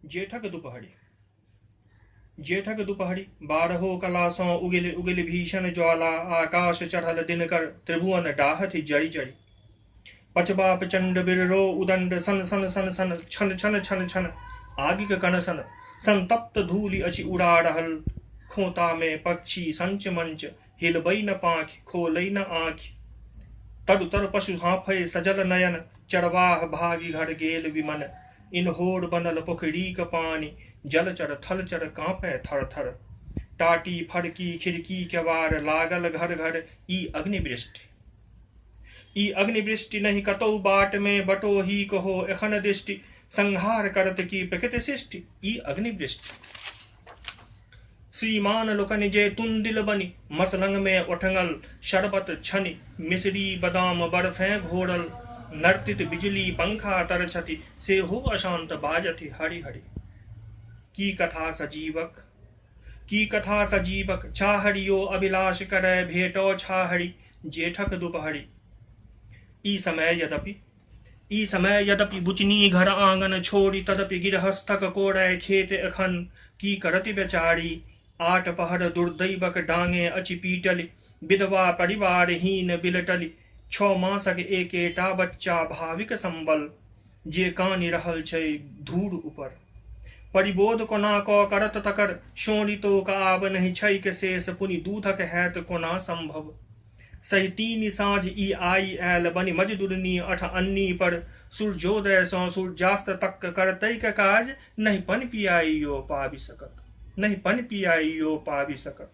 जेठक दुपहरी। जेठक दुपहरी बारहो कलासों उगिल उगिल भीषण ज्वाला आकाश चढ़ल दिनकर त्रिभुवन डाहत जड़ी जड़ी पचबा प्रचंड बिररो उदंड सन सन सन सन छन छन छन छन आगिक कनसन संतप्त धूलि अचि उड़ा रहल खोता में पक्षी संच मंच हिलबई न पाँख खोलई न आँख तरु तर पशु हाँफय सजल नयन चरवाह भागी घर गेल विमन इनहोर बनल पोखरी क पानी जलचर थलचर कांपे थर थर टाटी फड़की खिड़की केवार लागल घर घर ई अग्निवृष्टि। ई अग्निवृष्टि नहीं कतौ बाट में बटोही कहो एखन दृष्टि संहार करत की प्रकृति सृष्टि ई अग्निवृष्टि। श्रीमान लोकनि जे तुंदिल बनी मसलंग में उठंगल शरबत छनि मिश्री बदाम बर्फे घोरल नर्तित बिजली पंखा तरछति से हो अशांत बाजति हरि हरि। की कथा सजीवक छाहरियो अभिलाष करे भेटो छाहरि जेठक दुपहरी। ई समय यद्यपि बुचनी घर आंगन छोड़ी तदपि गिरहस्थक कोड़े खेत एखन की करति बेचारी आठ पहर दुर्दैवक डांगे अचि पीटली विधवा परिवारहीन बिलटली छो मासक एकेटा बच्चा भाविक संबल जे कानि रहल छै धूर ऊपर परिबोध कोना क करत तकर शोणितो का आब नहीं छै के शेष पुनि दूधक हैत कोना संभव। सही तीन साँझ ई आई आयल बनि मजदूरनी अठ अन्नी पर सूर्योदय सौ सूर्यास्त तक करतै के काज नहीं पन पियाइयो पाबि सकत नहीं पन पियाइयो पाबि सकत।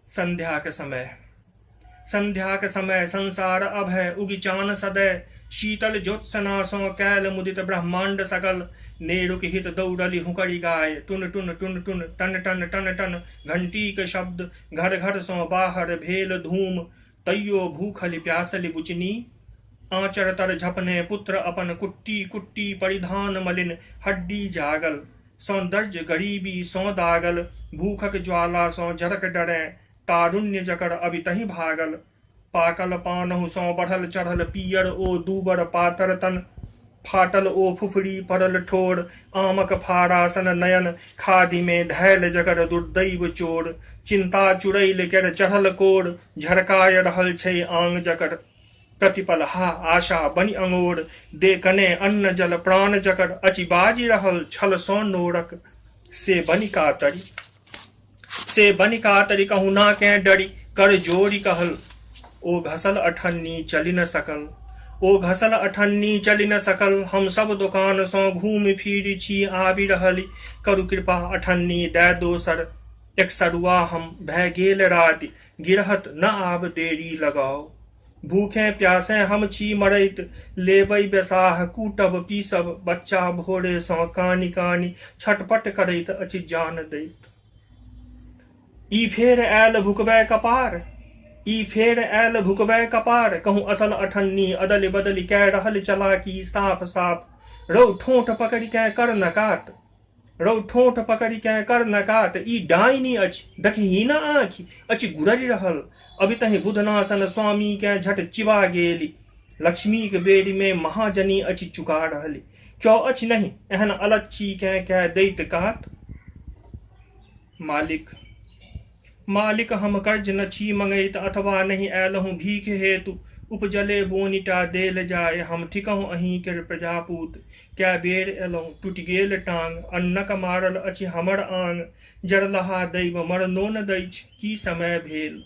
संध्या के समय संसार अभय उगि चान सदय शीतल ज्योत्सना सो कैल मुदित ब्रह्मांड सकल नेरुक हित दौड़ली हुकरी गाय टुन टुन टुन टुन टन टन टन टन घंटी के शब्द घर घर सो बाहर भेल धूम तैयो भूखली प्यासली बुचनी आंचर तर झपने पुत्र अपन कुट्टी कुट्टी परिधान मलिन हड्डी जागल सौंदर्य गरीबी सौ दागल भूखक ज्वाला सौ जरक डरे तारुण्य जकर अभी तही भागल पाकल पानहु सौ बढ़ल चढ़ल पियर ओ दूबर पातर तन फाटल ओ फुफरी पड़ल ठोर आमक फारासन नयन खादी में धैल जकर दुर्दैव चोर चिंता चुड़ैल कर चढ़ल कोर झरकाय रहल छै आंग जकर प्रतिपल हा आशा बनि अंगोर दे कने अन्न जल प्राण जकर अचि बाजी रहल छल सो नोरक से बनि कातरी कहू ना के डरी कर जोरी कहल ओ घसल अठन्नी चलि न सकल हम सब दुकान सो घूम फिर छी आबि रहली करु कृपा अठन्नी दे दोसर एक सरुआ हम भय गेल राति गिरहत न आब देरी लगाओ भूखे प्यासे हम छी मरैत लेबै बेसाह कूटब पीसब बच्चा भोरे सौ कानी कानी छटपट करैत अचि जान दैत। ई फेर आयल भुकबै कपार कहूँ असल अठन्नी अदल बदल कै रहल चलाकी साफ साफ रौ ठोंठ पकड़ि कै कर नकात ई डाइनी अछि देखही न आँखि अचि गुररि रहल अभी तही बुधनासन स्वामी के झट चिबा गेली लक्ष्मी के बेरी में महाजनी अचि चुका रहली क्यों अछि नहीं एहन अलच्छी के कह दैत कात। मालिक हम कर्ज न छी मंगैत अथवा नहीं आयलहूँ भीख हेतु उपजले बोनिटा देल जाय हम ठिकहूँ अहीं के प्रजापूत क्या बेर एलहुँ टूटि गेल टांग अन्नक मारल अछि हमर आंग जरलहा दैव मरनो न दैछ की समय भेल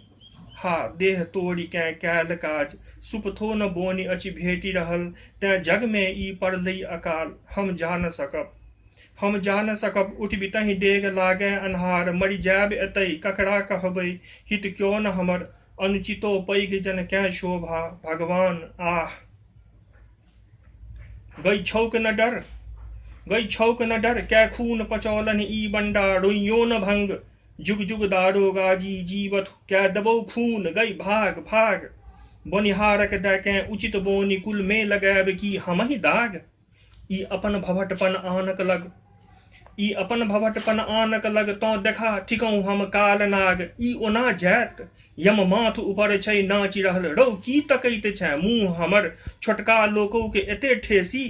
हा देह तोड़ी कै कैल काज सुपथो न बोनि अचि भेटि रहल तै जग में ई पड़लै अकाल हम जान सकब उठ बितहि डेग लागे अन्हार मरि जायब एतै ककरा कहबै हित क्यों न हमर अनुचितो पैघ जन कै शोभा भगवान आह गई छौक न डर कै खून पचौलन ई बंडा रोइयो न भंग जुग जुग दारोगा जी जीवत क्या दबो खून गई भाग भाग बोनिहारक दैके उचित बोनि कुल में लगैब की हम ही दाग ई अपन भवटपन आनक लग तो देखा ठिकहूँ हम काल नाग ई ओना जैत यम माथ ऊपर छै नाचि रहल रौ की तकैत छै मुँह हमर छोटका लोकौ के एते ठेसी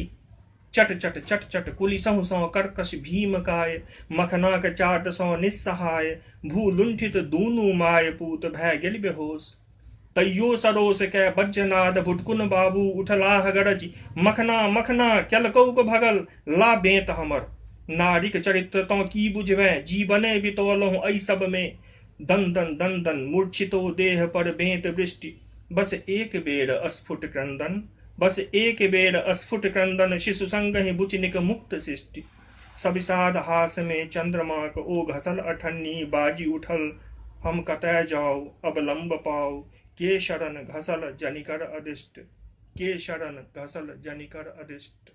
चट चट चट चट कुली सहु सौ कर्कश भीम काय, मखनाक चाट सौ निस्सहाय, भू लुंठित दूनु माय पूत भय गेल बेहोश। तैयो सरोस कै बज्जनाद भुटकुन बाबू, उठलाह गरज मखना मखना केलकौक भगल, ला बेंत हमर। नारिक चरित्र तो की बुझबै, जीवने बितौलहुँ एहि सब में, दन दन दन दन मूर्छितो देह पर बेंत वृष्टि, बस एक बेर अस्फुट क्रंदन, बस एक बेर अस्फुट क्रंदन, शिशु संगहि बुचनिक मुक्त सृष्टि। सबिसाद हास में चंद्रमा ओ घसल अठन्नी, बाजी उठल हम कतय जाओ अब लंब पाओ, के शरण घसल जनिकर अदिष्ट, के शरण घसल जनिकर अदिष्ट।